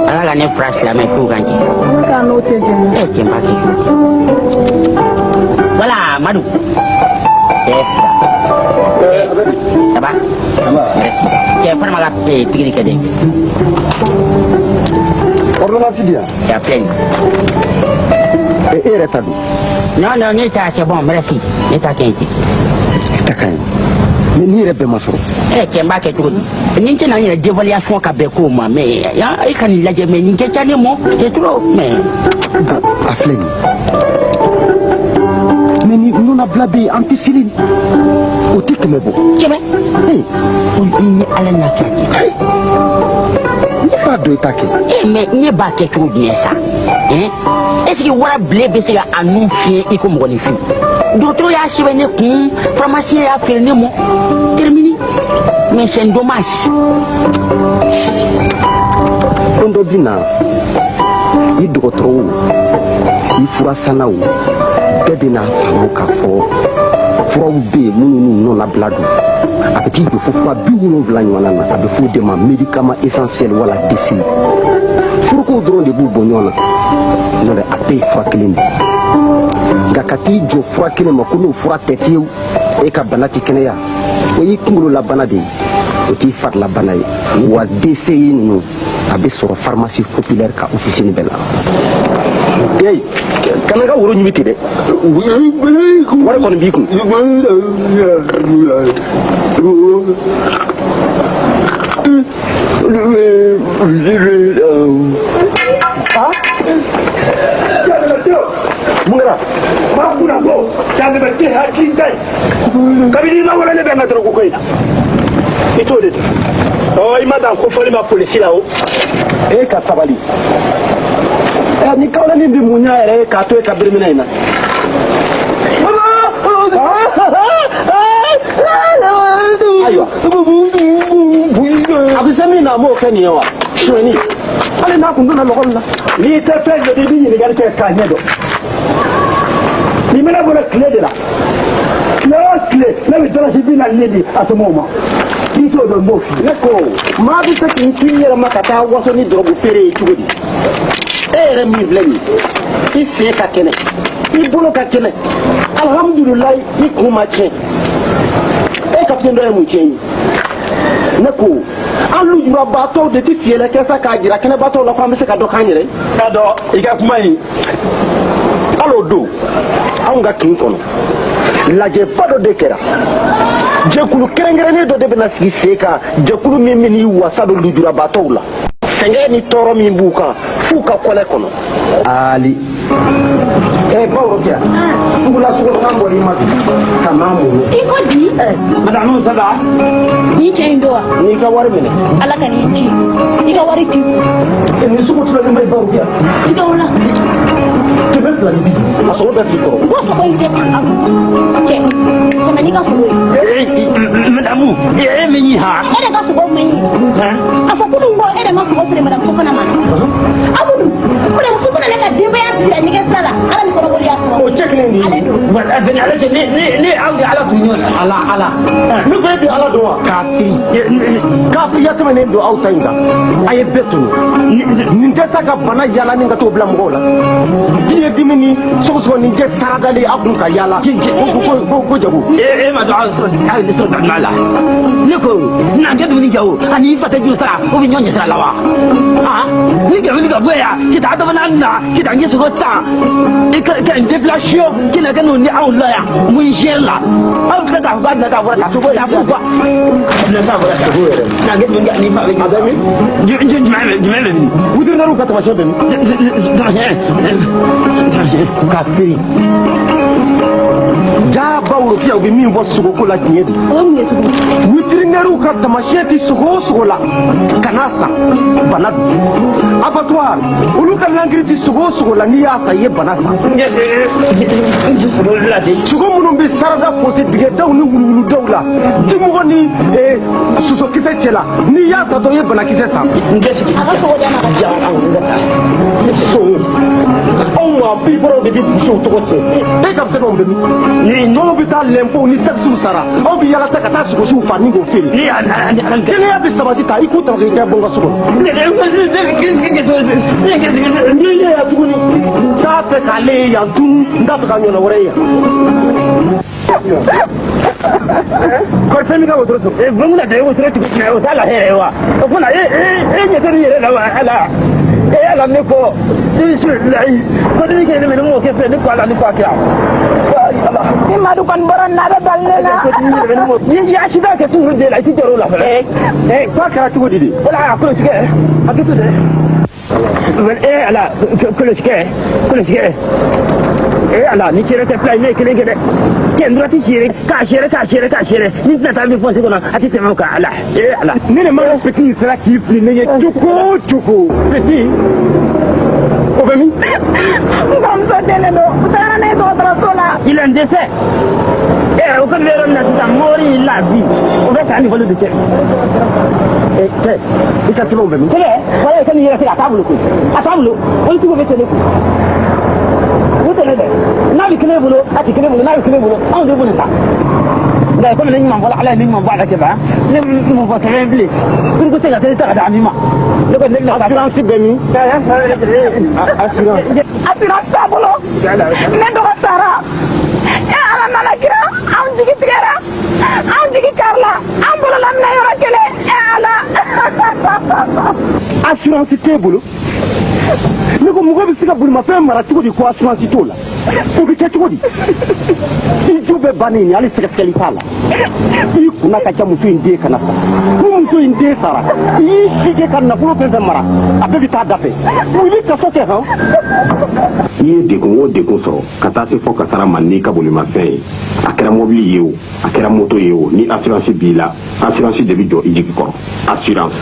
Speaker 9: ala ka ne fura silamɛ f'u kan cɛ
Speaker 2: k'a n'o tɛ jɛn
Speaker 9: cɛ n b'a kɛ cogo voilà Madu C'est ça. Ça va? Merci. Tu as fait ma pique de
Speaker 5: Ordonnance dia.
Speaker 9: Tu as plein.
Speaker 5: Et retardé.
Speaker 9: Non, c'est bon, merci. N'état qu'un petit.
Speaker 5: Mais ni rebe masoro.
Speaker 9: Tu m'as que tout. Ni tu n'as une dévaluation qu'à Beko, mais il can y aller, mais ni tu as c'est trop. Mais.
Speaker 5: Afleni. Mais ni nous n'a blabé en piscine. Au tic me beau.
Speaker 9: Tu vois? Il est à la nakati.
Speaker 5: Pas de taquet.
Speaker 9: Mais il n'y a pas quelque chose de ça. Est-ce que vous avez blessé à nous fier et comme on les fait? D'autres y a achevé une pharmacie à faire une mot. Terminé. Mais c'est un dommage.
Speaker 5: On doit bien. Il doit trop. Il faut sanao. Bébé famo kafo. Faut oublier mon non la blague. A petit peu faut biou vlanwana a be faut des médicaments essentiels wala décès. Faut ko drone de bou bonyona. Non a paye fois clean. Gakati jo fois clean makunu fois tetiu e ka banati keneya. Oyi kungulu la banade. Oti fat la banaye. Wa décès nous a be sur pharmacie populaire ka officine bella. Hey, kana ka wuro nyimiti de. Wara ko bi ku.
Speaker 1: Mungara, ma kuna go, chande be te hakin dai. Kabili na wala ne be na tro ko ina. Ito de. Oh, imada ko foli ma police la o. E ka sabali. Ni kawla ni bi munya ere ka to e ka birmina ina. Aywa. Abisami na mo kani yawa. Shoni. Ale na kundu na lokolla. Ni te fe de bi ni ga te ka nyedo. Ni mena bona clé de là. Clé, là mais dans la na ledi à ce moment. Ito do mo. Leko, ma bi ta kin kiyera makata waso ni drogu fere tugodi. Ere mi blemi. Isi ka kene. Ibulo ka kene. Alhamdulillah ni kuma che. E ka tendo e mu che. Nako, alu jura bato de ti fiele kesa ka jira kene bato la kwa mse ka do kanyere. Ado, iga kuma yi. Alo do. Aunga kin kono. Laje pado de kera. Jekulu kerengere do de bena sigi seka. Jekulu mimini wasado lujura bato la. Senge ni toro mimbuka. Fuka kole kono. Ali. Paolo kia. Ngula suko kambo ni matu. Kamamu.
Speaker 10: Iko di?
Speaker 1: Madame Sada.
Speaker 10: Ni chaindoa.
Speaker 1: Ni ka wari mene.
Speaker 10: Alaka ni chi. Ni ka wari ti.
Speaker 1: Ni suko tula ni mai Paolo kia.
Speaker 10: Tika wala.
Speaker 1: Tebe tula ni bi. Aso be fi ko.
Speaker 10: Go so ko ite. Che. Kama ni ka so we.
Speaker 8: Madame, meni ha.
Speaker 10: Ere ka so go meni. Afa kudu ngo ere ma so go fere madame ko fana ma. Abudu. Ko le ko fana ka dembe ya ni ka sala. Ala mi ko ko ya ko.
Speaker 1: O check ni.
Speaker 8: Abin ala ni audi ala tunyon. Ala.
Speaker 1: Mi ko bi ala do Kafi ya tuma ne do auta inga. Aye betu. Ninte saka bana yala ni ngato bla mgola. Biye dimini so ni je saradali akun ka yala. Ko jabu.
Speaker 8: Ma do ala so ni so da mala. Niko na gadu ni jawo ani fata ju sara o bi nyonye sara lawa. Ni ga boya kita ado na kita ngi so sa. Kan deflation kila kanu ni au la ya mun shella. Au ka ga da wala so da ku ba. Na ta wala ta hoye. Na gadu ni ani fa ga adami. Jumala.
Speaker 1: Wudir na ru ka ta mashe ben. Kafiri. Ja bawro pia ubi min bo sugo ko la tinyedi. Witrineru ka tamasheti sugo la kanasa banad abattoir ulu ka langriti sugo la ni yasa ye banasa sugo munum bi sarada fosi dige daw ni wulu dawla tumugo ni suso kise chela ni yasa to ye banakise sa ngesi so on wa bi boro de bi pusho to ko te ka se bombe ni no bi ta lempo ni taxu sara o bi yala ta ka ta sugo su fa ni go feri ni kene ya bi sabati ta iku ta ga bonga sugo ni ya tuguni ta fe kale ya tun nda fe ka nyona wore ya kɔrɔfɛn min ka wotoro to bon na de wotoro ti ko o ta la hɛrɛ wa o fana ɲɛ tɛ yɛrɛ la wa ala ala ne ko bisimilayi ko ni ke ne mo ke fe ni ko ala ni ko kira
Speaker 2: ni madu kan boran na da balle na
Speaker 1: ni ya shi da ke sun de la ti joro la fa ko kira tugo didi wala ko sike hakito de ala ko sike ala ni chere te play me kele gede ken dura ti chere ka chere ni na ta mi fonse ko na ati te ka ala ala ni ne ma petit sera ki fli ne chuko petit o be mi
Speaker 2: ngam so dele do utara ne do tra sola
Speaker 1: il en décès o kan vero na ta mori la vie o be sa ni volo de che che ita se bo be mi tele wala kan yere se atabulu o tu go be tele n'a bɛ kelen bolo a tɛ kelen bolo n'a bɛ kelen bolo anw de bolo ta nka komi ne ɲuman fɔla ala ye ne ɲuman fɔ a la kɛ ban ne ɲuman fɔ sɛbɛn bilen suruku ko se ka teli ta ka da a min ma ne ko ne bɛna assurance bɛ min assurance t'a bolo ne dɔgɔ sara ala nana kira anw jigi tigɛra anw jigi karila an bolo lamina yɔrɔ kelen ala assurance t'e bolo ne ko mɔgɔ bɛ se ka bolimafɛn mara cogo di ko assurance t'o la o bɛ kɛ cogo di i jo bɛ bannen ni hali sɛgɛsɛgɛli t'a la i kunna ka ca muso in den kana sa ko muso in den sara i y'i si kɛ ka nafolo fɛn fɛn mara a bɛɛ bɛ taa da fɛ i bɛ kaso kɛ han.
Speaker 3: i ye degun o degun sɔrɔ ka taa se fɔ ka taara man n'i ka bolimafɛn ye a kɛra mobili ye o a kɛra moto ye o ni assurance b'i la assurance de bɛ jɔ i jigi kɔrɔ assurance.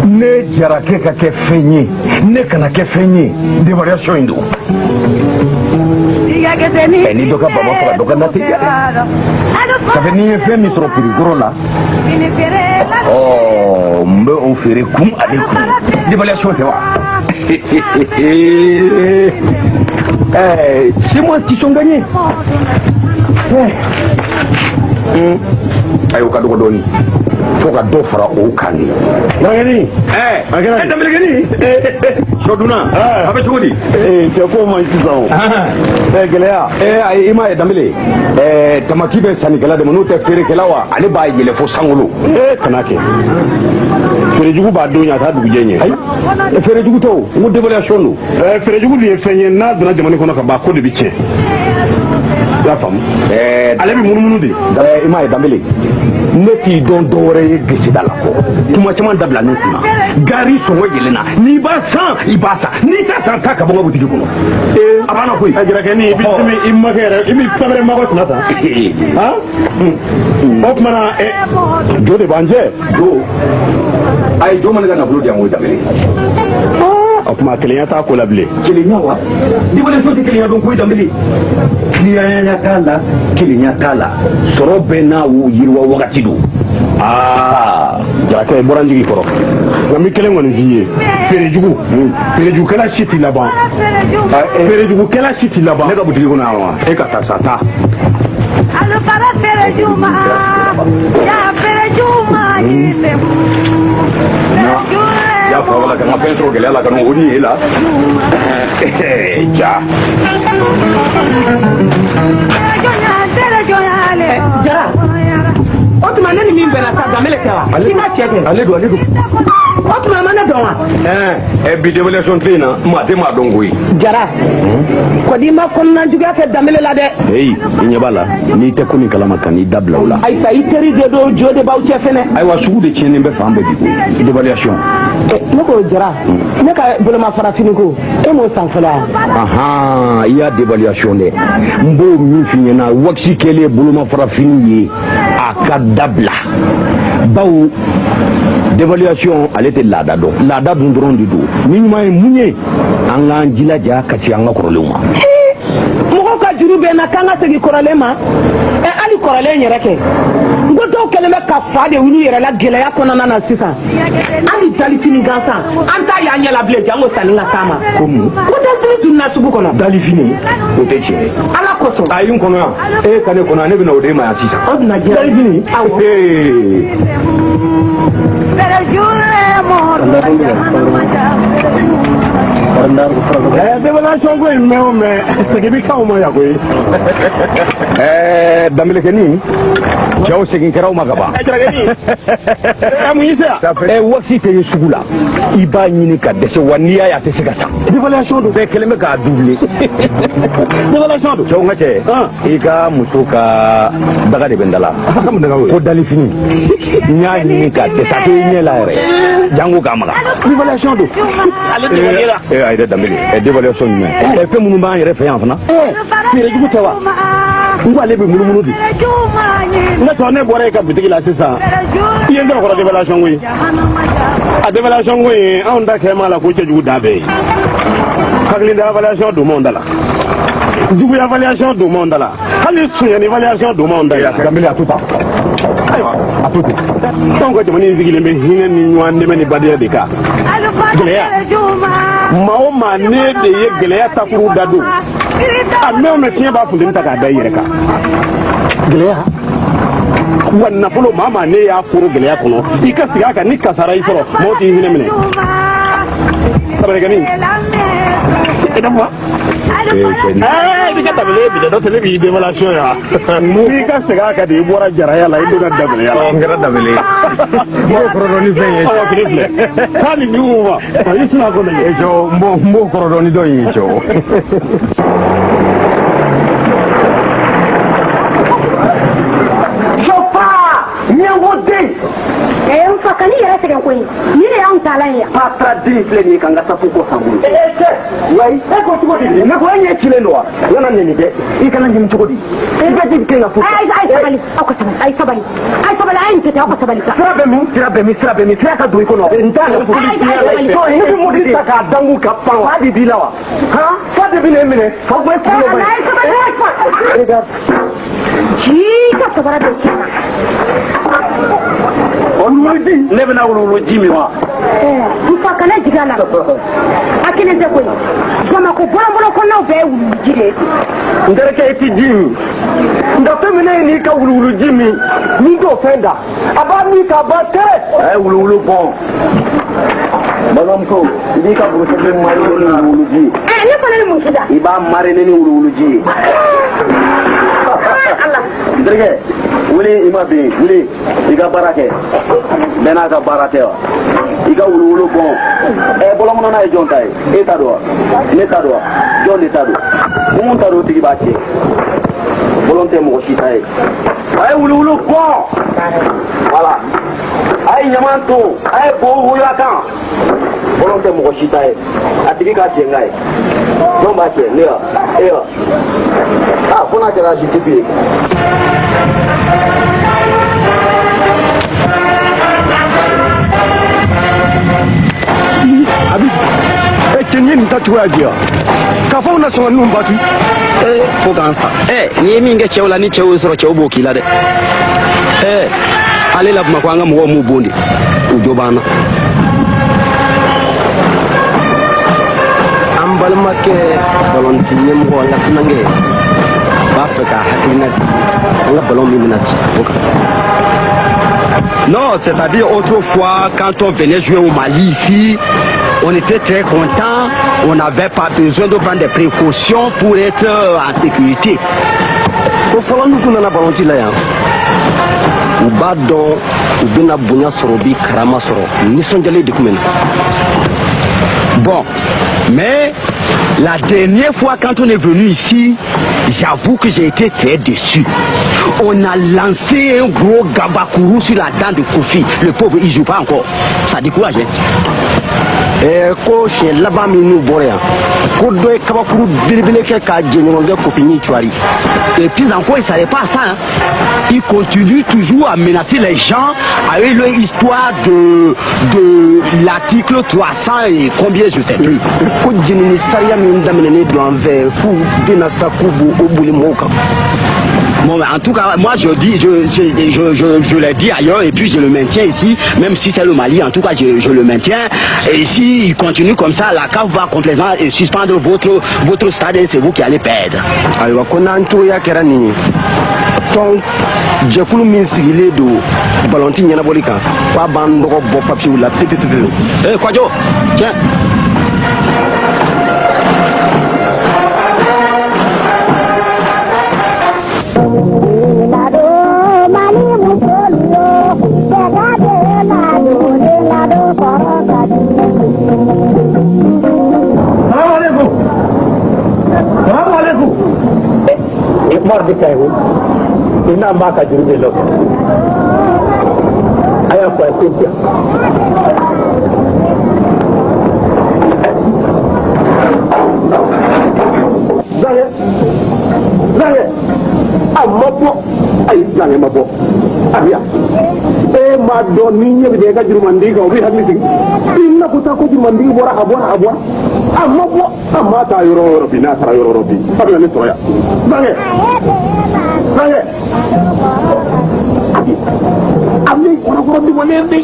Speaker 5: ne jara k'e ka kɛ fɛn ye ne kana kɛ fɛn ye dévaluation in don ni dɔ ka baba faga dɔ ka nate ça fait n'i ye fɛn min sɔrɔ prix gros la n bɛ o feere kun ale kun dévaluation tɛ wa c'est moi qui sont gagnés ayi o ka dɔgɔ dɔɔnin fo ka dɔ fara o kan de.
Speaker 1: Magani Damelegani Shoduna a bɛ cogo di
Speaker 3: cɛ ko man sisan
Speaker 5: gɛlɛya i m'a ye Danbele tamaki bɛ sannikɛla de ma n'o tɛ feerekɛla wa ale b'a yɛlɛ fo sankolo
Speaker 3: kana kɛ feerejugu b'a don ɲa taa dugujɛ ɲɛ
Speaker 5: ayi feerejugu tɛ o n ko dévaluation don
Speaker 3: feerejugu de ye fɛn ye n'a donna jamana kɔnɔ ka ban ko de bɛ tiɲɛ i y'a faamu ale bɛ munumunu de
Speaker 5: i m'a ye Danbele ne t'i dɔn dɔwɛrɛ ye geseda la kɔ tuma caman dabila ne kunna gari sɔngɔ yɛlɛnna n'i b'a san i b'a san n'i t'a san ta ka bɔ n ka butigi kɔnɔ a banna koyi
Speaker 3: Jarakɛni i bɛ i makɛ yɛrɛ i bɛ fɛn makɔ tɛna ta o tuma na jo de b'an cɛ
Speaker 5: jo a ye jo ma ne ka nafolo di yan o ye Danbele
Speaker 3: o tuma kelenya t'a ko la bilen
Speaker 5: kelenya wa dévaluation tɛ kelenya dɔn koyi Danbele kiliyanya t'a la kelenya t'a la sɔrɔ bɛɛ n'a yiriwa wagati don
Speaker 3: Jarakɛ i bɔra n jigi kɔrɔ nka n bɛ kelen kɔni f'i ye feerejugukɛla si t'i laban feerejugukɛla si t'i laban
Speaker 5: ne ka butigi kɔnɔ yan wa
Speaker 3: e ka taa sa taa
Speaker 2: alufara feereju ma ya feereju ma
Speaker 5: y'a fɔ wala ka n ka fɛn sɔrɔ gɛlɛya la ka n'o ni ye la ja
Speaker 2: jara o tuma ne ni min bɛnna sa Danbele tɛ wa i ma cɛ kɛ
Speaker 5: ale don
Speaker 2: o tuma ma ne dɔn wa
Speaker 5: bi dévaluation tɛ yen na maa tɛ maa dɔn koyi
Speaker 2: jara kɔdi ma kɔnɔna juguya kɛ Danbele la dɛ
Speaker 3: i ɲɛ b'a la n'i tɛ ko min kalama ka n'i dabila o la
Speaker 2: ayisa i teri de don jo de b'aw cɛ fɛnɛ
Speaker 3: ayiwa sugu de tiɲɛnen bɛ fan bɛɛ bi koyi dévaluation
Speaker 2: ne ko jara ne ka boloma farafini ko e m'o san fɔlɔ
Speaker 3: i y'a dévaluation dɛ n b'o min f'i ɲɛna wakisi kɛlen boloma farafini ye a ka dabila bawo dévaluation ale tɛ laada dɔn laada dun dɔrɔn de don ni ɲuman ye mun ye an k'an jilaja ka se an ka kɔrɔlenw ma
Speaker 2: mɔgɔw ka juru bɛ n na k'an ka segin kɔrɔlen ma hali kɔrɔlen yɛrɛ kɛ n ko dɔw kɛlen bɛ ka fa de wuli yɛrɛ la gɛlɛya kɔnɔna na sisan hali dalifini gansan an t'a y'an ɲɛ la bilen janko sanni ka taama ko mun ko dalifini tununna sugu kɔnɔ
Speaker 5: dalifini o tɛ tiɲɛ ye
Speaker 2: ala kosɔn
Speaker 5: a yi n kɔnɔ yan e ka ne kɔnɔ ne bɛna o de ma yan sisan
Speaker 2: o duna diya
Speaker 5: dalifini
Speaker 2: awɔ
Speaker 1: dévaluation ko in mɛn o mɛn segin kaw ma yan koyi
Speaker 5: danbɛlɛkɛnin cɛw segin kɛraw ma ka ban
Speaker 1: mun y'i se yan
Speaker 5: waati tɛ ye sugu la i b'a ɲini ka dɛsɛ wa n'i y'a ye a tɛ se ka san
Speaker 1: dévaluation don
Speaker 5: bɛɛ kɛlen bɛ k'a doublé
Speaker 1: dévaluation don
Speaker 5: cɛw ŋa cɛ i ka muso ka daga de bɛ n da la ko dalifini n y'a ɲini ka dɛsɛ a tɛ ɲɛ la yɛrɛ jango k'a maga
Speaker 1: dévaluation don
Speaker 8: ale dévalué la
Speaker 5: a yɛrɛ danbɛlɛ dévaluation jumɛn fɛn minnu b'an yɛrɛ fɛ yan fana
Speaker 1: feere jugu tɛ wa n ko ale bɛ munumunu de ne tɔ ne bɔra e ka butigi la sisan i ye n tɔgɔ kɔrɔ dévaluation ko ye a dévaluation ko in anw ta kɛ ma la ko cɛjugu da bɛɛ ye hakilida évaluation don m'anw da la juguya évaluation don m'anw da la hali suɲɛni évaluation don m'anw da la
Speaker 5: danbɛlɛ a to tan
Speaker 1: ayiwa
Speaker 5: a to ten
Speaker 1: anw ka jamana in sigilen bɛ hinɛ ni ɲɔgɔn dɛmɛ ni badenya de kan gɛlɛya maa o maa ne de ye gɛlɛya takuru da don a mɛn o mɛn fiɲɛ b'a funteni ta k'a da i yɛrɛ kan gɛlɛya wa nafolo maa maa ne y'a foro gɛlɛya kɔnɔ i ka sigi a kan ni kasara i sɔrɔ maaw t'i hinɛ minɛ sabarikɛnin i dafa i ka tabale bi dɔ tɛ ne b'i dévaluation ya n'i ka segin a kan de i bɔra jaraya la i donna dabaleya la
Speaker 5: n kɛra danbɛlɛ n b'o kɔrɔ dɔn ni fɛn ye
Speaker 1: awɔ kile filɛ k'a ni ɲugu ma i sina ko ne ye
Speaker 5: n b'o kɔrɔ dɔn ni dɔ in ye cɛw
Speaker 10: n fa ka ni yɛrɛ sɛgɛn koyi ni de y'anw taalan ye
Speaker 1: patra diri filɛ nin ye k'an ka safu ko san bolo cɛ wayi e ko cogo di ne ko e ɲɛ cilen don wa n kana nɛni dɛ i kana ɲimi cogo di i bɛ jigin kɛ ka fo
Speaker 10: a ye sabali aw ka sabali a ye sabali a ye nin kɛ ten aw ka sabali sa
Speaker 1: sira bɛ min sira ka don i kɔnɔ n t'a ɲɛfɔ ne bɛ mɔdi de ta k'a dangu ka pan wa fa de b'i la wa fa de bɛ ne minɛ fa ko e kulo ba ye
Speaker 10: ci ka sabara bɛ tiɲɛ
Speaker 1: wuluwuluji ne bɛna wuluwuluji min wa
Speaker 10: n fa kana jigin a la a kelen tɛ koyi bamakɔ bɔlɔbɔlɔ kɔnɔnaw bɛɛ ye wuluwuluji de ye
Speaker 1: n terikɛ i tɛ ji min nka fɛn min ye n'i ka wuluwuluji min n'i t'o fɛn da a b'a min k'a ban tɛrɛ a ye wuluwulu bɔn balimamuso i b'i ka burusɛbɛ mariner ni wuluwuluji ye
Speaker 10: ne fana ni mun da
Speaker 1: i b'a mariner ni wuluwuluji ye n terikɛ wuli i ma bin wuli i ka baara kɛ bɛɛ n'a ka baara tɛ wa i ka wuluwulu bɔn bɔlɔnkɔnɔna ye jɔn ta ye e ta don wa ne ta don wa jɔn de ta don mun ta don o tigi b'a tiɲɛ bɔlɔn tɛ mɔgɔ si ta ye a ye wuluwulu bɔn voilà a ye ɲaman ton a ye bo wula kan bɔlɔn tɛ mɔgɔ si ta ye a tigi ka tiɲɛ n'a ye jɔn b'a tiɲɛ ne wa e wa fo n'a kɛra jitipi ye
Speaker 5: abi cɛnin ye nin ta cogoya di yan k'a fɔ u na sɔn ka ninnu batu
Speaker 1: fo k'an sa n'i ye min kɛ cɛw la ni cɛw y'o sɔrɔ cɛw b'o k'i la dɛ ale la Bamakɔ an ka mɔgɔw m'u bon de u jo b'an na an balimakɛ balɔnti ɲɛmɔgɔ an ka tunankɛ b'a fɛ ka hakilina di an ka ballon min bɛna ci o kan. Non, c'est-à-dire autrefois, quand on venait jouer au Mali ici, on était très content, on n'avait pas besoin de prendre des précautions pour être en sécurité. Ko fɔlɔ n'u kun nana ballon ci la yan u b'a dɔn u bɛna bonya sɔrɔ u bi karama sɔrɔ nisɔndiyalen de kun bɛ na. Bon, mais la dernière fois quand on est venu ici, j'avoue que j'ai été très déçu. On a lancé un gros gabakourou sur la dent de Kofi. Le pauvre, il ne joue pas encore. Ça décourage, hein? Ko siɲɛ laban min n'u bɔra yan ko dɔ ye kabakuru belebele kɛ ka jɛɲɔgɔn kɛ Kofi ni Tuari. Et puis encore, il ne savait pas ça. Hein? Il continue toujours à menacer les gens avec leur histoire de l'article 300 et combien je sais plus. Ko jenini sariya min daminɛnen don an fɛ k'u bɛna sa k'u b'o boli mɔgɔw kan.
Speaker 11: Bon, en tout cas, moi je dis, je l'ai dit ailleurs et puis je le maintiens ici, même si c'est le Mali, en tout cas je le maintiens. Et si il continue comme ça, la CAF va complètement suspendre votre stade et c'est vous qui allez perdre.
Speaker 5: Alors, qu'on a un tour à Kerani. Donc, j'ai voulu m'insister de Valentin Yanabolika, pas bande de papier ou la pipi.
Speaker 11: Eh, Kwadjo, tiens.
Speaker 1: Morde kayo ina maka jirbe lo aya ko ko zale amabo ay zale mabo abia ma do ni ñebe de ga jurmandi ga bi hakli inna ko ta ko jurmandi bora abora amabo amma ta yoro bina tara yoro bi abia ni toya zale Abdi orang-orang di mana ni?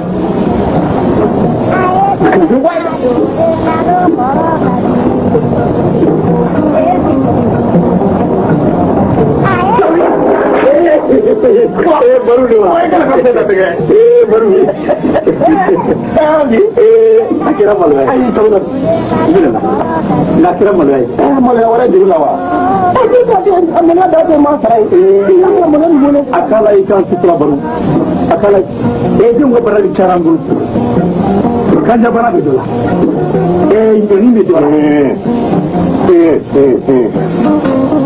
Speaker 1: Baru dua. Baru. Kira malu. Ayo tahu tak? Nak kira malu. Malu orang di luar. Tapi amana dah tu masalah. Amana mana? Akala ikan setelah baru. Akala. Jom kita berbicara dulu. Kan jawapan itu lah. Ini itu lah.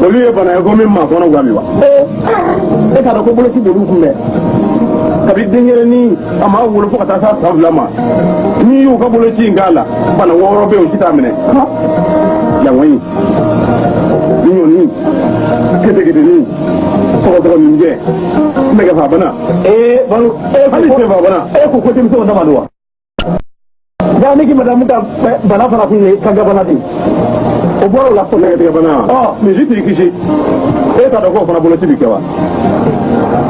Speaker 1: Olu ye bana ye ko min ma kɔnɔ gami wa e t'a dɔn ko boloci b'olu kun dɛ kabi denyɛrɛnin a ma wolo fo ka taa s'a san 2 ma n'i y'u ka boloci in k'a la bana 6 bɛ yen o si t'a minɛ yanwɔnyi ɲɔni keteketenin sɔgɔsɔgɔninjɛ nɛgɛfa bana balo hali senfa bana ko denmisɛnw dama don wa jaa ne k'i madamu ka bana fana kun ye kanga bana de o bɔra o la fɔlɔ tigɛ bana misi t'i kisi e t'a dɔn k'o fana boloci bi kɛ wa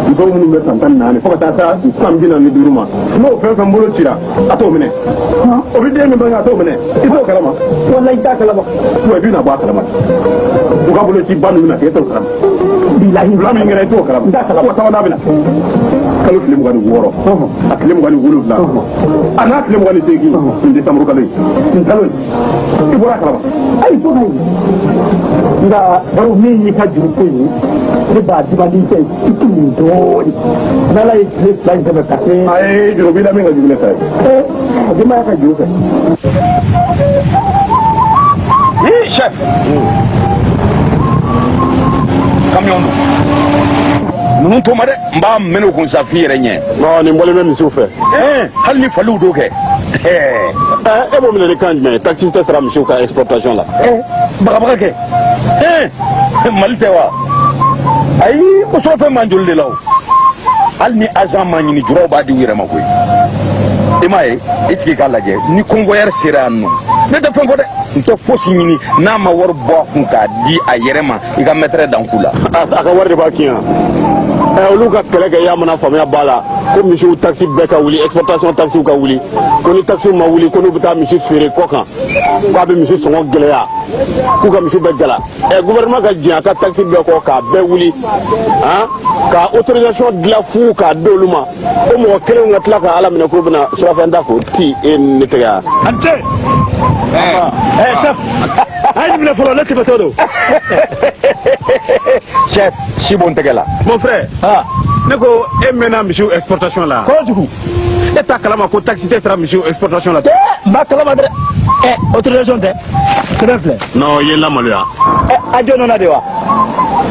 Speaker 1: muso minnu bɛ san 14 fo ka taa se san 45 ma n'o fɛn fɛn bolo cira a t'o minɛ o bɛ den min bange a t'o minɛ i t'o kalama wala i t'a kalama wa i bɛ na bɔ a kalama u ka boloci ba ninnu na k'e t'o kalama bilahi fila min kɛra i t'o kalama wa sabanan bɛ na kalo tile 26 a tile 27 a n'a tile 28 nin décembre kalo nin kalo i bɔra a kalama ayi to ka ɲi nka baro min y'i ka juru ko ye ne b'a dimandi fɛ i tun nin dɔɔni n'ala ye tile 2 in tɛmɛ ka se ayi juru b'i la min ka jugu ne fɛ denbaya ka juru fɛ
Speaker 4: chef camion ninnu to ma dɛ n b'a mɛn o kun sa f'i yɛrɛ ɲɛ
Speaker 5: nin bɔlen bɛ misiw fɛ
Speaker 4: hali ni faliw do kɛ
Speaker 5: e b'o minɛ ni kan jumɛn taxi tɛ sara misiw ka exportation la
Speaker 4: bagabaga kɛ mali tɛ wa ayi o sɔrɔfɛn man joli de la o hali ni agent ma ɲini juraw b'a di u yɛrɛ ma koyi i m'a ye i tigi k'a lajɛ ni convoyeur sera yan nɔ ne tɛ fɛn fɔ dɛ n tɛ fosi ɲini n'a ma wari bɔ a kun k'a di a yɛrɛ ma i ka maître dan ku la
Speaker 5: a ka wari de b'a kin yan olu ka kɛlɛ kɛ y'a mana faamuya b'a la ko misiw taxi bɛɛ ka wuli exportation taxiw ka wuli ko ni taxiw ma wuli ko n'u bɛ taa misi feere kɔ kan k'a bɛ misi sɔngɔ gɛlɛya k'u ka misi bɛɛ gala gouvernement ka jɛn a ka taxi bɛɛ kɔ k'a bɛɛ wuli ka autorisation dilan fu k'a di olu ma ko mɔgɔ kelenw ka tila ka ala minɛ k'u bɛna surafɛn ta k'o ti e ne tɛgɛ yan.
Speaker 1: Ante chef a ye minɛ fɔlɔ ne tɛmɛ t'o don
Speaker 4: chef si b'o n tɛgɛ la
Speaker 5: mon frère ne ko e mɛnna misiw exportation la
Speaker 1: kojugu
Speaker 5: e t'a kalama ko taxi tɛ sara misiw exportation la
Speaker 1: n b'a kalama dɛ autorisation tɛ sɛbɛn filɛ
Speaker 5: non i ye lamaloya
Speaker 1: a jɔn nana de wa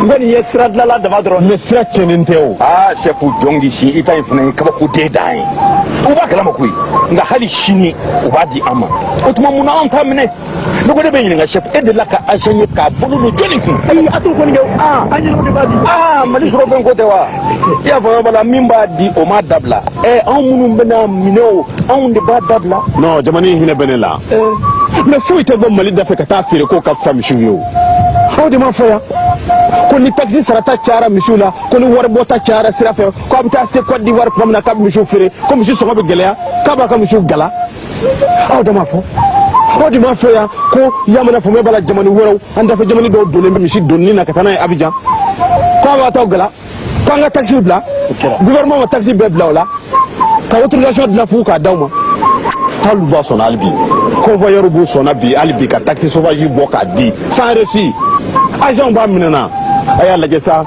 Speaker 1: n kɔni ye sira dilanla dama dɔrɔn
Speaker 5: mais sira tiɲɛnen tɛ o
Speaker 4: chef jɔn k'i si i ta in fana ye kabako den dan ye u b'a kalama koyi nka hali sini u b'a di an ma o tuma mun na anw t'a minɛ ne ko ne bɛ ɲininka chef e delila ka agent ye k'a bolo don jɔnni kun
Speaker 1: ayi a t'o kɔni kɛ an ɲɛnɛw de b'a di
Speaker 4: mali sɔrɔfɛn ko tɛ wa i y'a faamuya b'a la min b'a di o m'a dabila anw minnu bɛna minɛ o anw de b'a dabila
Speaker 5: non jamana in hinɛ bɛ ne la mais foyi tɛ bɔ mali da fɛ ka taa feere k'o ka fisa misiw ye o aw de m'a fɔ yan ko ni taxi sarata cara misula ko ni warbo ta cara sirafe ko abita se Côte d'Ivoire ko na ka misu fere ko misu so be gelea ka ba ka misu gala aw dama fo o di ma fo ya ko yamana fo me bala jamani woro anda fa jamani do dole be misi donni na katana Abidjan ko ba ta gala ko nga taxi bla gouvernement taxi be bla wala ka autorisation de la fou ka dawma halu ba son albi convoyeur bu son abi albi ka taxi sauvage bo ka di sans reçu agent ba minana aya la jessa